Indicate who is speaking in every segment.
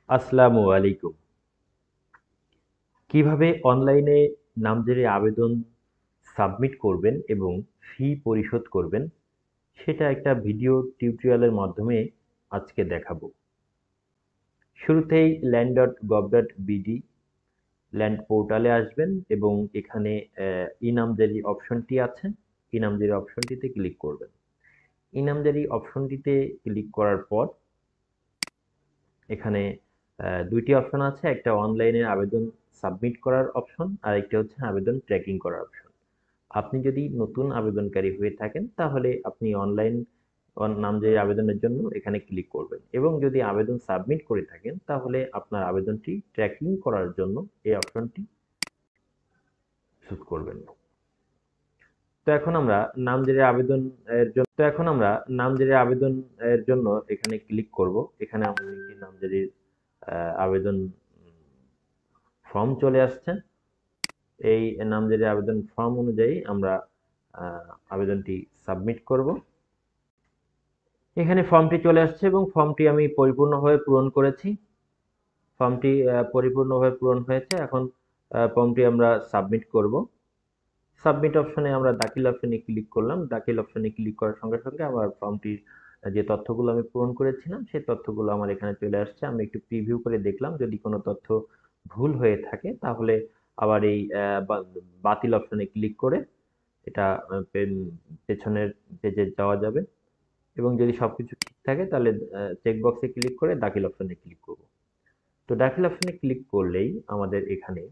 Speaker 1: আসসালামু আলাইকুম। কিভাবে অনলাইনে নামজারি আবেদন সাবমিট করবেন এবং ফি পরিশোধ করবেন সেটা একটা ভিডিও টিউটোরিয়ালের মাধ্যমে আজকে দেখাবো। শুরুতেই land.gov.bd ল্যান্ড পোর্টালে আসবেন এবং এখানে ই-নামজারি অপশনটি আছে। ই-নামজারি অপশনটিতে ক্লিক করবেন। ই-নামজারি অপশনটিতে ক্লিক করার পর এখানে দুইটি অপশন আছে, একটা অনলাইনে আবেদন সাবমিট করার অপশন আর একটা হচ্ছে আবেদন ট্র্যাকিং করার অপশন। আপনি যদি নতুন আবেদনকারী হয়ে থাকেন তাহলে আপনি অনলাইন নামজারি আবেদনের জন্য এখানে ক্লিক করবেন এবং যদি আবেদন সাবমিট করে থাকেন তাহলে আপনার আবেদনটি ট্র্যাকিং করার জন্য এই অপশনটি চুজ করবেন। তো এখন আমরা নামজারি আবেদন এর জন্য এখানে ক্লিক করব। এখানে আমাদের একটি নামজারির আবেদন ফর্ম চলে আসছে। এই নামজারি আবেদন ফর্ম অনুযায়ী আমরা আবেদনটি সাবমিট করব। এখানে ফর্মটি চলে আসছে এবং ফর্মটি আমি পরিপূর্ণভাবে পূরণ করেছি। ফর্মটি পরিপূর্ণভাবে পূরণ হয়েছে। এখন ফর্মটি আমরা সাবমিট করব। সাবমিট অপশনে আমরা দাখিল অপশনে ক্লিক করলাম। দাখিল অপশনে ক্লিক করার সঙ্গে সঙ্গে আমার ফর্মটির যে তথ্যগুলো আমি পূরণ করেছিলাম সেই তথ্যগুলো আমার এখানে চলে আসছে। আমি একটু প্রিভিউ করে দেখলাম, যদি কোনো তথ্য ভুল হয়ে থাকে তাহলে আবার এই বাতিল অপশনে ক্লিক করে এটা পেছনের পেজে যাওয়া যাবে এবং যদি সবকিছু ঠিক থাকে তাহলে চেক বক্সে ক্লিক করে দাখিল অপশনে ক্লিক করব। তো দাখিল অপশনে ক্লিক করলেই আমাদের এখানে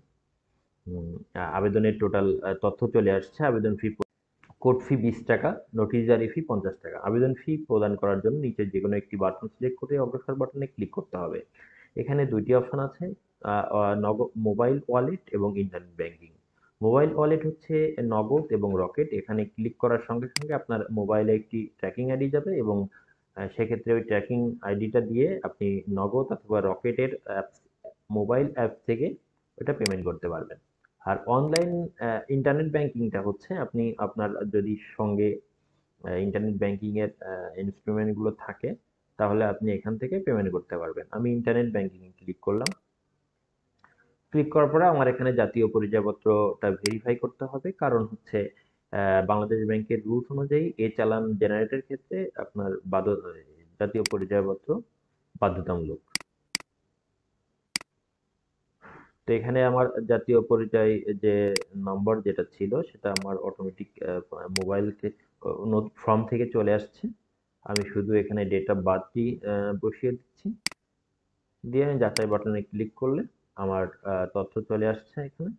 Speaker 1: আবেদনের টোটাল তথ্য চলে আসছে। আবেদন ফি, কোড ফি 20 টাকা, নোটিশ জারি ফি 50 টাকা। আবেদন ফি প্রদান করার জন্য নিচে যেকোনো একটি বাটন সিলেক্ট করে অগ্রসর বাটনে ক্লিক করতে হবে। এখানে দুইটি অপশন আছে, মোবাইল ওয়ালেট এবং ইন্টারনেট ব্যাংকিং। মোবাইল ওয়ালেট হচ্ছে নগদ এবং রকেট। এখানে ক্লিক করার সঙ্গে সঙ্গে আপনার মোবাইলে একটি ট্র্যাকিং আইডি যাবে এবং সেক্ষেত্রে ওই ট্র্যাকিং আইডিটা দিয়ে আপনি নগদ অথবা রকেটের মোবাইল অ্যাপ থেকে ওটা পেমেন্ট করতে পারবেন। আর অনলাইন ইন্টারনেট ব্যাংকিংটা হচ্ছে আপনি আপনার যদি সঙ্গে ইন্টারনেট ব্যাংকিং এর ইনস্ট্রুমেন্ট গুলো থাকে তাহলে আপনি এখান থেকে পেমেন্ট করতে পারবেন। আমি ইন্টারনেট ব্যাংকিং এ ক্লিক করলাম। ক্লিক করার পরে আমার এখানে জাতীয় পরিচয়পত্রটা ভেরিফাই করতে হবে, কারণ হচ্ছে বাংলাদেশ ব্যাংকের রুলস অনুযায়ী চালান জেনারেটের ক্ষেত্রে আপনার জাতীয় পরিচয়পত্র বাধ্যতামূলক। তো এখানে আমার জাতীয় পরিচয় যে নম্বর যেটা ছিল সেটা আমার অটোমেটিক মোবাইল ফর্ম থেকে চলে আসছে। আমি শুধু এখানে ডেট অফ বার্থটি বসিয়ে দিচ্ছি, দিয়ে আমি যাচাই বাটনে ক্লিক করলে আমার তথ্য চলে আসছে এখানে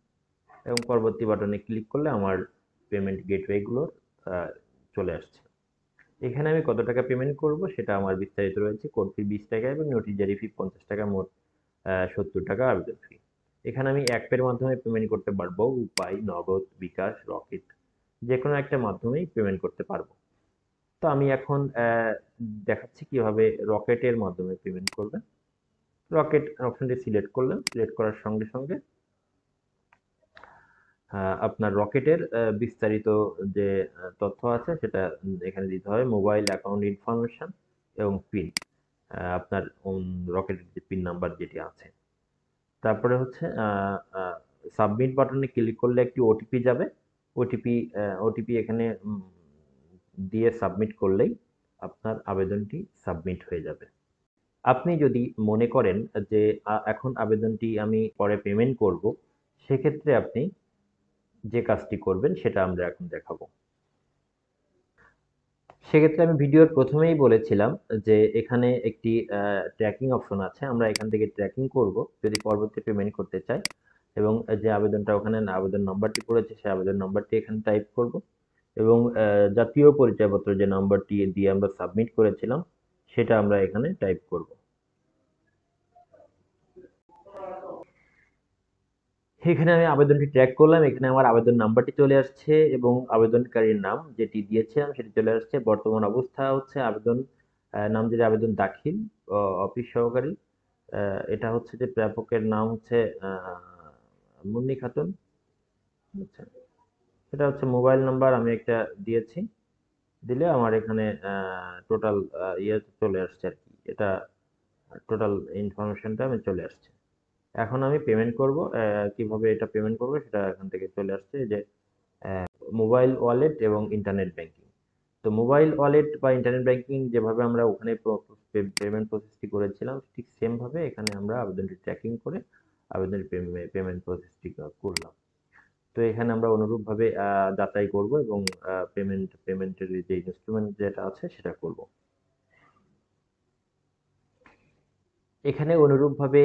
Speaker 1: এবং পরবর্তী বাটনে ক্লিক করলে আমার পেমেন্ট গেটওয়েগুলোর চলে আসছে। এখানে আমি কত টাকা পেমেন্ট করব সেটা আমার বিস্তারিত রয়েছে। কোড ফি 20 টাকা এবং নোটিশ জারি ফি 50 টাকা, মোট 70 টাকা আবেদন ফি। এখানে আমি অ্যাপের মাধ্যমে পেমেন্ট করতে পারবো, উপায়, নগদ, বিকাশ, রকেট, যেকোনো একটা মাধ্যমেই পেমেন্ট করতে পারবো। তো আমি এখন দেখাচ্ছি কিভাবে রকেটের মাধ্যমে পেমেন্ট করবেন। রকেট অপশনটি সিলেক্ট করলেন। সিলেক্ট করার সঙ্গে সঙ্গে আপনার রকেটের বিস্তারিত যে তথ্য আছে সেটা এখানে দিতে হবে। মোবাইল অ্যাকাউন্ট ইনফরমেশন এবং পিন, আপনার রকেটের যে পিন নাম্বার যেটি আছে। তারপরে হচ্ছে সাবমিট বাটনে ক্লিক করলে একটি ওটিপি যাবে। ওটিপি ওটিপি এখানে দিয়ে সাবমিট করলেই আপনার আবেদনটি সাবমিট হয়ে যাবে। আপনি যদি মনে করেন যে এখন আবেদনটি আমি পরে পেমেন্ট করব, সেক্ষেত্রে আপনি যে কাজটি করবেন সেটা আমরা এখন দেখাবো। সেক্ষেত্রে আমি ভিডিওর প্রথমেই বলেছিলাম যে এখানে একটি ট্র্যাকিং অপশন আছে। আমরা এখান থেকে ট্র্যাকিং করব যদি পরবর্তী পেমেন্ট করতে চাই এবং যে আবেদনটা ওখানে আবেদন নাম্বারটি পড়েছে সেই আবেদন নাম্বারটি এখানে টাইপ করব এবং জাতীয় পরিচয়পত্র যে নাম্বারটি দিয়ে আমরা সাবমিট করেছিলাম সেটা আমরা এখানে টাইপ করব। এখানে আমি আবেদনটি ট্র্যাক করলাম। এখানে আমার আবেদন নাম্বারটি চলে আসছে এবং আবেদনকারীর নাম যেটি দিয়েছিলাম সেটি চলে আসছে। বর্তমান অবস্থা হচ্ছে আবেদন নামজারি আবেদন দাখিল, অফিস সহকারী। এটা হচ্ছে যে প্রাপকের নাম হচ্ছে মুন্নি খাতুন। আচ্ছা, এটা হচ্ছে মোবাইল নাম্বার আমি একটা দিয়েছি। দিলে আমার এখানে টোটাল ইয়ে চলে আসছে আর কি। এটা টোটাল ইনফরমেশনটা আমি চলে আসছে। এখন আমি পেমেন্ট করব। কিভাবে এটা পেমেন্ট করব সেটা এখান থেকে চলে আসছে, যে মোবাইল ওয়ালেট এবং ইন্টারনেট ব্যাংকিং। তো মোবাইল ওয়ালেট বা ইন্টারনেট ব্যাংকিং যেভাবে আমরা ওখানে পেমেন্ট প্রসেসটি করেছিলাম, ঠিক সেম ভাবে এখানে আমরা আবেদনটি ট্র্যাকিং করে আবেদনের পেমেন্ট প্রসেসটি করলাম। তো এখানে আমরা অনুরূপভাবে যাচাই করব এবং পেমেন্টের যে ইনস্ট্রুমেন্ট যেটা আছে সেটা করব। এখানে অনুরূপভাবে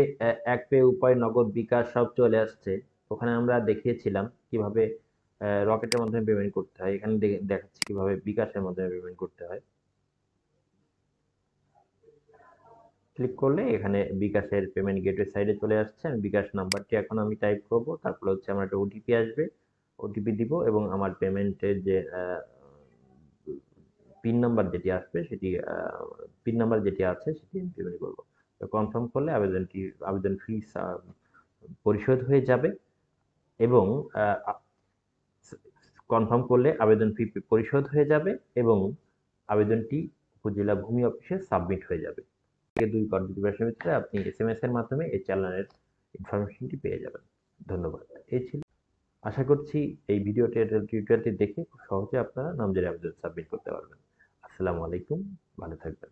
Speaker 1: এক পে, উপায়, নগদ, বিকাশ সব চলে আসছে। ওখানে আমরা দেখিয়েছিলাম কিভাবে রকেটের মাধ্যমে পেমেন্ট করতে হয়। এখানে দেখাচ্ছি কিভাবে বিকাশের মাধ্যমে পেমেন্ট করতে হয়। ক্লিক করলে এখানে বিকাশের পেমেন্ট গেটওয়ে সাইডে চলে আসছে। আমি বিকাশ নাম্বারটি এখন আমি টাইপ করব। তারপর হচ্ছে আমার একটা ওটিপি আসবে, ওটিপি দিব এবং আমার পেমেন্টের যে পিন নাম্বার যেটি আসবে সেটি পিন নাম্বার যেটি আছে সেটি আমি পেমেন্ট করব। তো কনফার্ম করলে আবেদন ফি পরিশোধ হয়ে যাবে এবং কনফার্ম করলে আবেদন ফি পরিশোধ হয়ে যাবে এবং আবেদনটি উপজেলা ভূমি অফিসে সাবমিট হয়ে যাবে। 2 কর্মদিবসের ভিতরে আপনি এসএমএস এর মাধ্যমে এই চালানের ইনফরমেশনটি পেয়ে যাবেন। ধন্যবাদ। এই ছিল। আশা করছি এই টিউটোরিয়ালটি দেখে খুব সহজে আপনারা নামজারি আবেদন সাবমিট করতে পারবেন। আসসালামু আলাইকুম। ভালো থাকবেন।